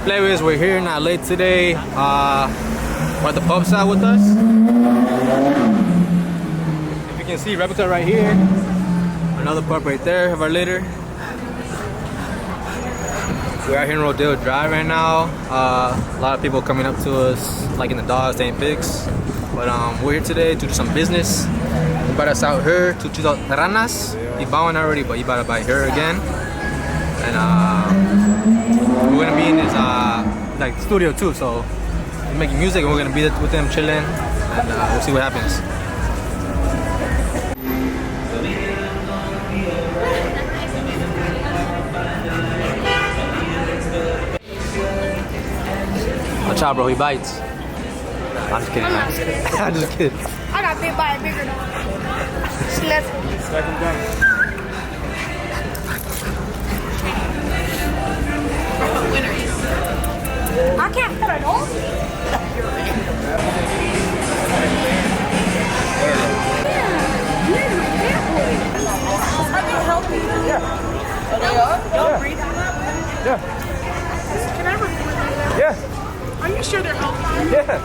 Players, we're here, not late today. We're at the pub side with us. If you can see Replica right here, another pub right there of our litter. We're out here in Rodeo Drive right now. A lot of people coming up to us, like in the dogs, taking pics. But we're here today to do some business. We brought us out here to Chito Ranas. He bought one already, but he bought to buy her again. And we're gonna be in his like studio too. So we're making music, and we're gonna be with him chilling, and we'll see what happens. Watch out, bro, he bites. I'm just kidding, man. I'm just kidding. I got bit by a bigger dog. Second gun. I can't put it on. Yeah. Can I record that? Yeah. Are you sure they're healthy? Yeah.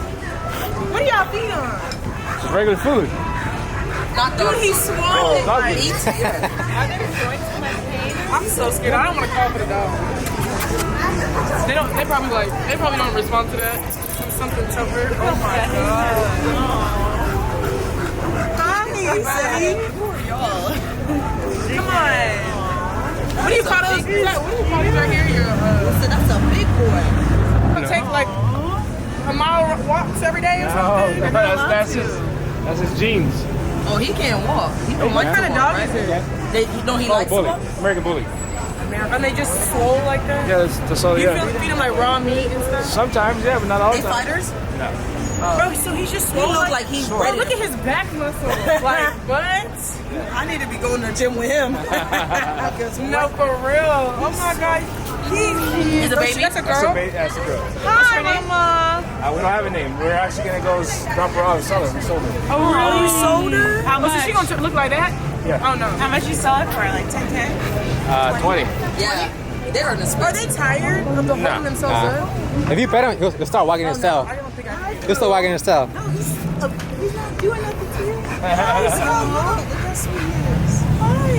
What do y'all feed on? It's regular food. Not dude, he's swole. I'm so scared. I don't want to call for the dog. They probably don't respond to that. Something tougher. Oh my god. Honey, see? Who are y'all? Come on. What do you call those? What do you call these right here? That's a big boy. You take like a mile walks every day or something? No, that's his genes. Oh, he can't walk. What kind of dog is it? He likes Bully. to walk? American Bully. And they just swole like that? Yeah, that's all. You Yeah. feed them like raw meat and stuff? Sometimes, yeah, but not all the They time. fighters? No. Bro, so he's just He swole look like he's Bro, ready. look at his back muscles. Like, what? I need to be going to the gym with him. No, for real. Oh my god. Is a baby? That's a girl? That's a girl. Hi, mama. We don't have a name. We're actually gonna go drop her off and sell her. We sold her. Oh, really? You sold her? How much? So she gonna look like that? Yeah. Oh, no. How much you sell it for? Like 10K? 20. Yeah. They're in the Are they tired of the holding themselves up? If you pet him, he'll start wagging his tail. I don't think I can. He'll start wagging his tail. No, he's not doing nothing to you. He's so look how sweet he is. Hi.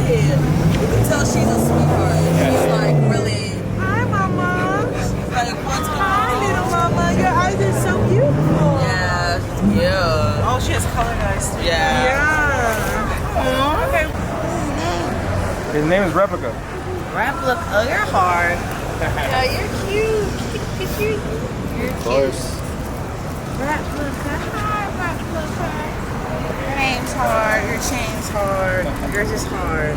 You can tell she's a sweetheart. She's like really. Hi, Mama. Like, what's going Hi, on? little Mama. Your eyes are so beautiful. Yeah. Oh, she has colorized. Yeah. Yeah. Okay. His name is Replica. Replica. Oh, you're hard. Yeah, you're cute. You're Of course. Replica. Hi, Replica. Your name's hard. Your chain's hard. Yours is hard.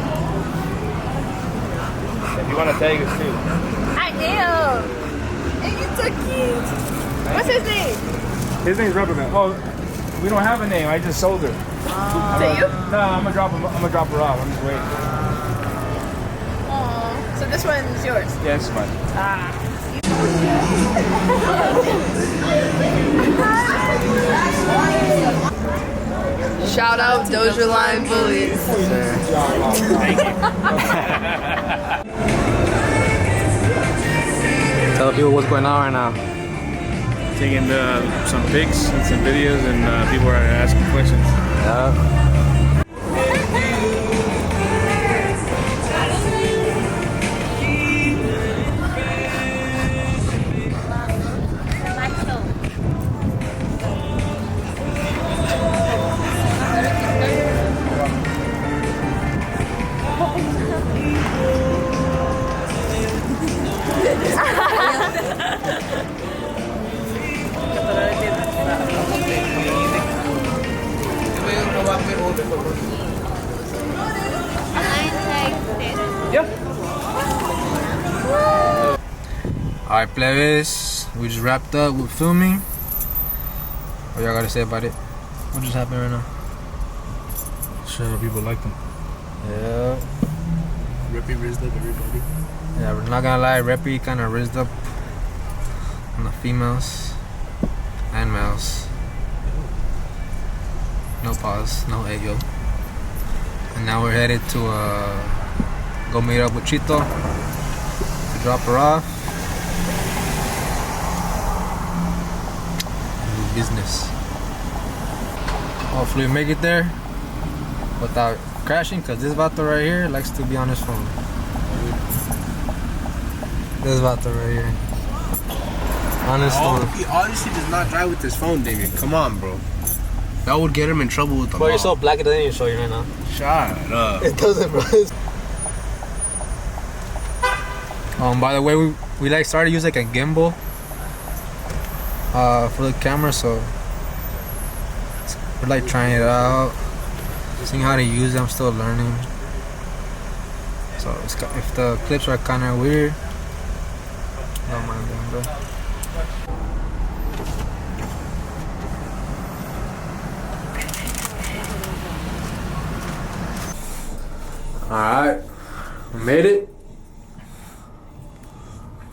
If you want to take us too. I am. And you're so cute. What's his name? His name's Replica. Oh, we don't have a name. I just sold her. To you? No, I'm gonna drop her off. I'm just waiting. Aww. So this one's yours. Yeah, it's fine. Shout out Dozerline Bullyz. Tell people what's going on right now. Taking some pics and some videos, and people are asking questions. Yeah. Alright, plebes, we just wrapped up with filming. What y'all gotta say about it? What just happened right now? Sure, people like them. Yeah. Reppy rizzed up everybody. Yeah, we're not gonna lie, Reppy kind of rizzed up on the females and males. No pause, no ayo. And now we're headed to go meet up with Chito to drop her off. business. Hopefully we make it there without crashing, because this vato right here likes to be on his phone. This vato right here. On his phone. He obviously does not drive with his phone, David. Come on, bro. That would get him in trouble with the law. Bro, you're so black it doesn't even show you right now. Shut up. It doesn't, bro. By the way, we like started to use like a gimbal for the camera, so we're like trying it out, seeing how to use it. I'm still learning, so if the clips are kind of weird, don't mind them, bro. Alright, we made it.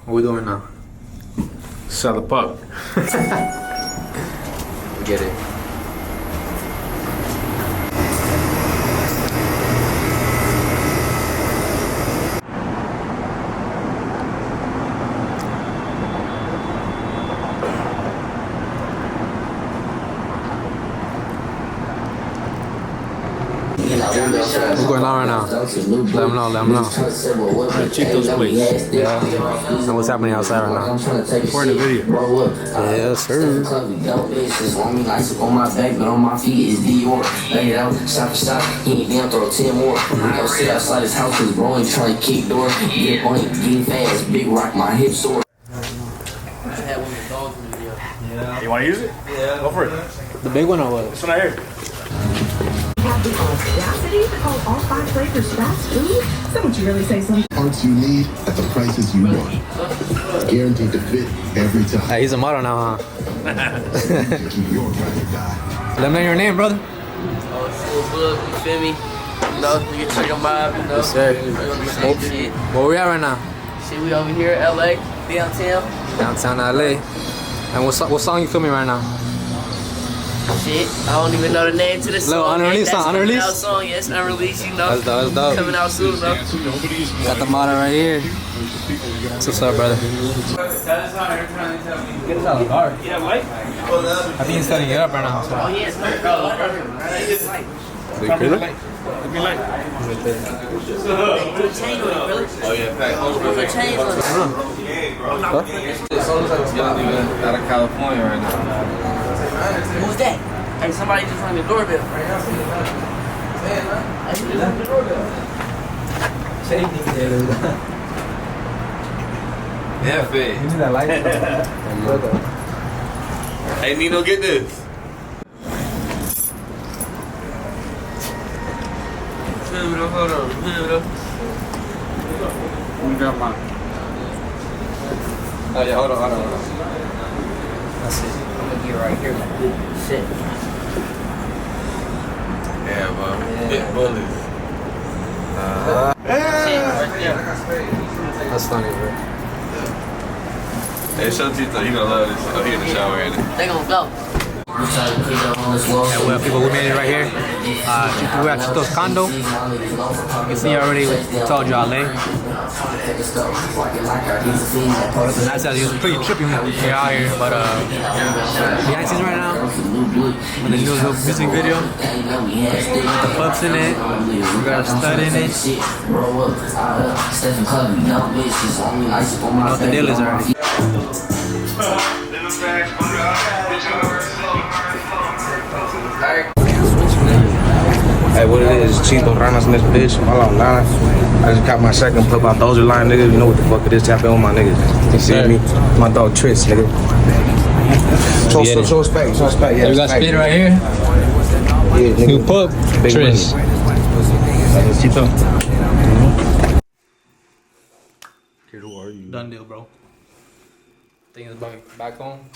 What we doing now? Sell the pup. Get it. What's going on right now? Let them know. Chito's place. Yeah. And what's happening outside right now? Recording the video. Yes, sir. On my back, but on my feet is Dior. Lay it out, shot for shot. He ain't down, throw 10 more. I'll sit outside his house, cause bro ain't trying to kick door. Get on it, getting fast. Big rock, my hip sore. You want to use it? Yeah. Go for it. The big one or what? This one right here. Have the audacity to call all 5 flavors fast food? Is that what you really say, son? Parts you need at the prices you want. Guaranteed to fit every time. Hey, he's a model now, huh? Keep your ride or die. Let me know your name, brother. Oh, look, you feel me? You know, you check them out, you know. Yes, sir. Shit. Where we at right now? Shit, we over here, LA, downtown. Downtown LA. And what song you filming right now? Shit, I don't even know the name to the song. Little unreleased song, unreleased? That's song, yes, unreleased, you know. That's dope. Coming out soon, though. Got the model right here. What's up, brother? Get us out of the car. Yeah, light. I think he's setting it up right now. So. Oh, yes, no, Give me light. Put a chain on it, really? Oh, yeah, fact. Put a chain on it. Out of California right now. Who's that? Hey, somebody just rang the doorbell. Hey, who just rang the doorbell? Yeah, fit. You need that light? Hey, Nino, get this. Hold on. We got mine. Oh, yeah, hold on. That's it. I'm gonna get right here. Shit. Yeah, bro. Big Bullyz. Shit, right there. That's funny, bro. Hey, show Chito, you gonna love this. Oh, he in the shower, ain't it? They gonna go. Yeah, well, people, we made it right here. We're at Chito's condo. You can see already, we told y'all, eh? That's it was pretty trippy when we were out here, but behind the scenes right now, with the new little music video, with the pups in it, we got a stud in it. You know what the deal is already. Hey, what it is? Chito Ranas in this bitch. Follow line. I just got my second pup out Dozerline, nigga. You know what the fuck it is? Tap in with my niggas. You see me? My dog Tris, nigga. Show respect. Yeah, We got Speed right here. Yeah, nigga. New pup, Big Tris. Chito. Kid, who are you? Done deal, bro. Thing is back home.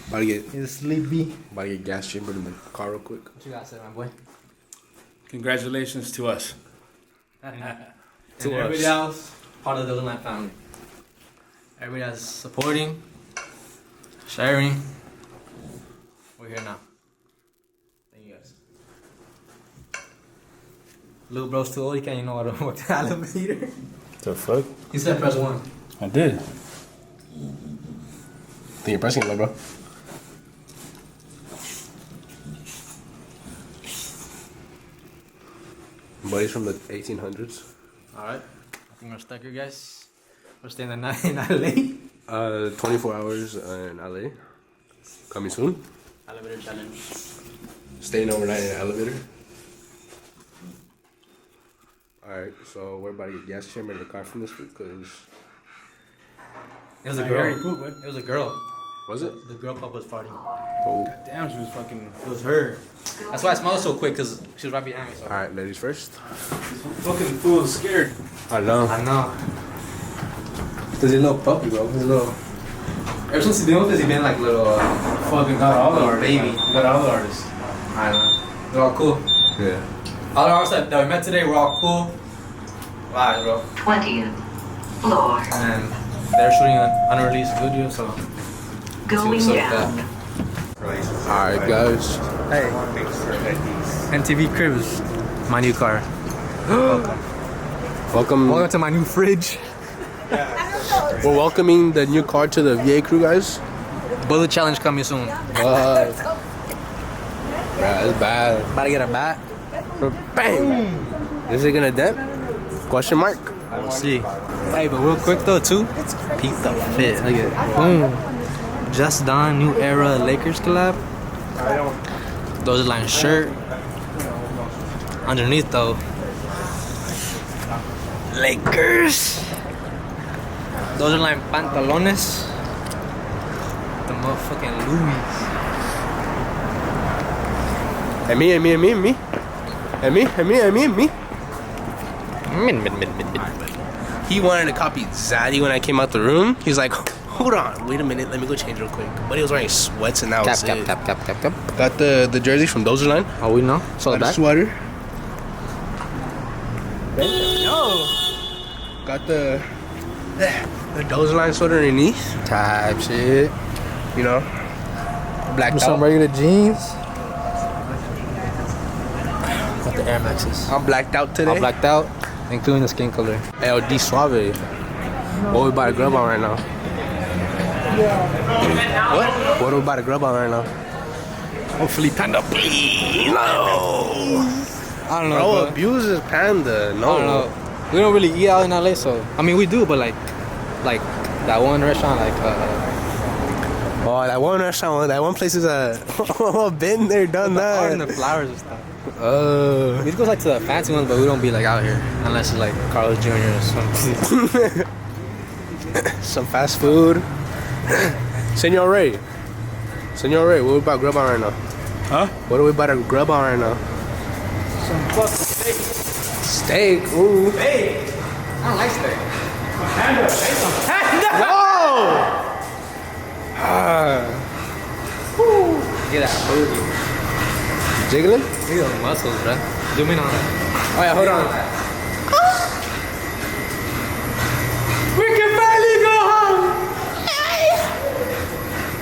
About to get He's sleepy. gas chambered in the car real quick. What you got to say, my boy? Congratulations to us. And everybody else, part of the Dozerline family. Everybody that's supporting, sharing. We're here now. Thank you guys. Little bro's too old, he can't even know what the elevator. The fuck? He said press 1. I did. Think you're pressing it, bro? but he's from the 1800s. Alright. I think we're stuck here, guys. We're staying the night in LA. 24 hours in LA. Coming soon. Elevator challenge. Staying overnight in an elevator. Alright, so we're about to get gas chamber in the car from this food because it was a girl. It was a girl. Was it? The girl pup was farting. Oh. God damn, she was fucking. It was her. That's why I smelled so quick, because she was right behind me. So. Alright, ladies first. Fucking fool is scared. I know. I know. Because he's a little puppy, bro. He's a little. Ever since he's been with us, he's been like little. Fucking got all the artists. Baby. Got all the artists. I know. They're all cool. Yeah. All the artists that we met today were all cool. Vibes, bro. 20th floor. And they're shooting an unreleased video, so. Going down. Alright, guys. Hey. MTV Cribs. My new car. Welcome to my new fridge. We're welcoming the new car to the VA crew, guys. Bullet challenge coming soon. Bruh, it's bad. About to get a bat. Bang! Is it gonna dent? Question mark? We'll see. Hey, but real quick though, too. Peep the fit. Look at it. Boom. Just done. New era Lakers collab. Dozerline shirt. Underneath though, Lakers. Dozerline pantalones. The motherfucking Louis. And me. He wanted to copy Zaddy when I came out the room. He's like, hold on, wait a minute, let me go change real quick. But he was wearing sweats and that was it. Cap. Got the jersey from Dozerline. Oh, we know. So got the a sweater. Yo. Got the Dozerline sweater underneath. type shit. You know, blacked With out. some regular jeans. Got the Air Maxes. I'm blacked out today. All blacked out, including the skin color. LD Suave. What we about to grub on right now? What are we about to grub on right now? Hopefully Panda. No. I don't know. Bro, Bro. abuses Panda. No. I don't know. We don't really eat out in LA, so I mean we do, but like that one restaurant, Oh, that one restaurant, that one place is been there, done that. art and the flowers and stuff. We go like to the fancy ones, but we don't be like out here unless it's like Carlos Jr. or something. Some fast food. Senor Ray, what we about to grub on right now? Huh? What are we about to grub on right now? Some fucking steak. Steak, ooh. Steak. I don't like steak. Panda. Whoa! Get that booty. Jiggling? Look at those muscles, bro. Zoom in on that. Oh yeah, hold on. We can finally go home.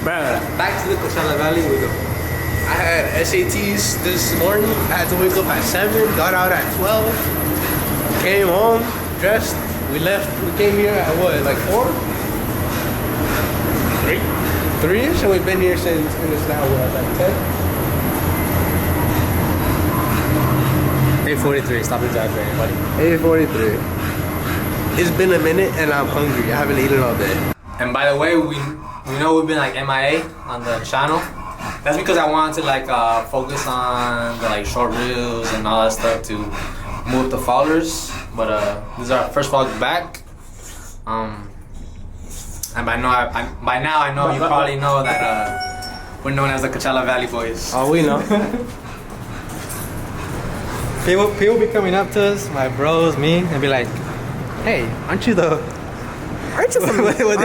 Bruh, Back to the Coachella Valley we go. I had SATs this morning. I had to wake up at 7, got out at 12, came home, dressed. We left, we came here at what, like 4? 3-ish, and we've been here since, and it's now what, like 10? 8:43. Stop the drive for anybody. 8:43. It's been a minute and I'm hungry. I haven't eaten all day. And by the way, we know we've been like MIA on the channel. That's because I wanted to like focus on the like short reels and all that stuff to move the followers. But this is our first vlog back. And by now I know you probably know that we're known as the Coachella Valley Boys. Oh, we know. People be coming up to us, my bros, me, and be like, "Hey, aren't you the?" Aren't you from What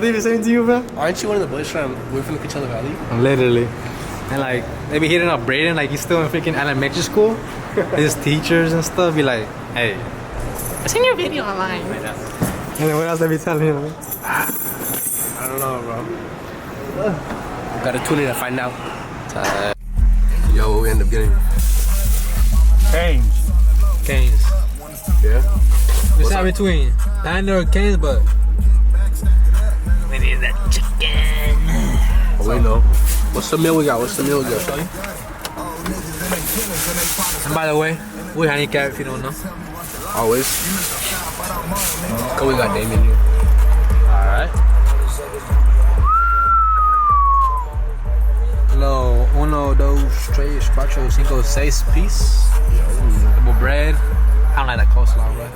they be saying to you, bro? Aren't you one of the boys from the Coachella Valley? Literally. And like, they be hitting up Braden like he's still in freaking elementary school. His teachers and stuff be like, "Hey, I seen your video online." Like that. And then what else they be telling you? I don't know, bro. Gotta tune in to find out. Yo, what we end up getting? Canes. Yeah? It's not between Panda or Canes, but we need that chicken. Oh, we know. What's the meal we got? And by the way, We handicap if you don't know. Always. Cause we got Damien here. Alright. Hello, 1, 2, 3, 4, 5, 6 piece. Double bread. I don't like that coleslaw, bro.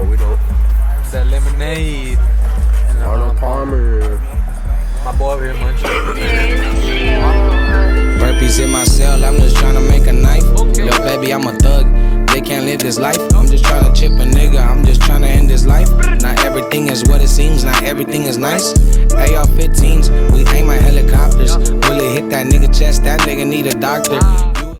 Oh, we don't. The lemonade. And Arnold Palmer. my boy over here munching. Burpees in my cell, I'm just trying to make a knife. Yo, baby, I'm a thug. They can't live this life. I'm just trying to chip a nigga. I'm just trying to end this life. Not everything is what it seems. Not everything is nice. AR-15s, we aim at helicopters. Will it hit that nigga chest? That nigga need a doctor.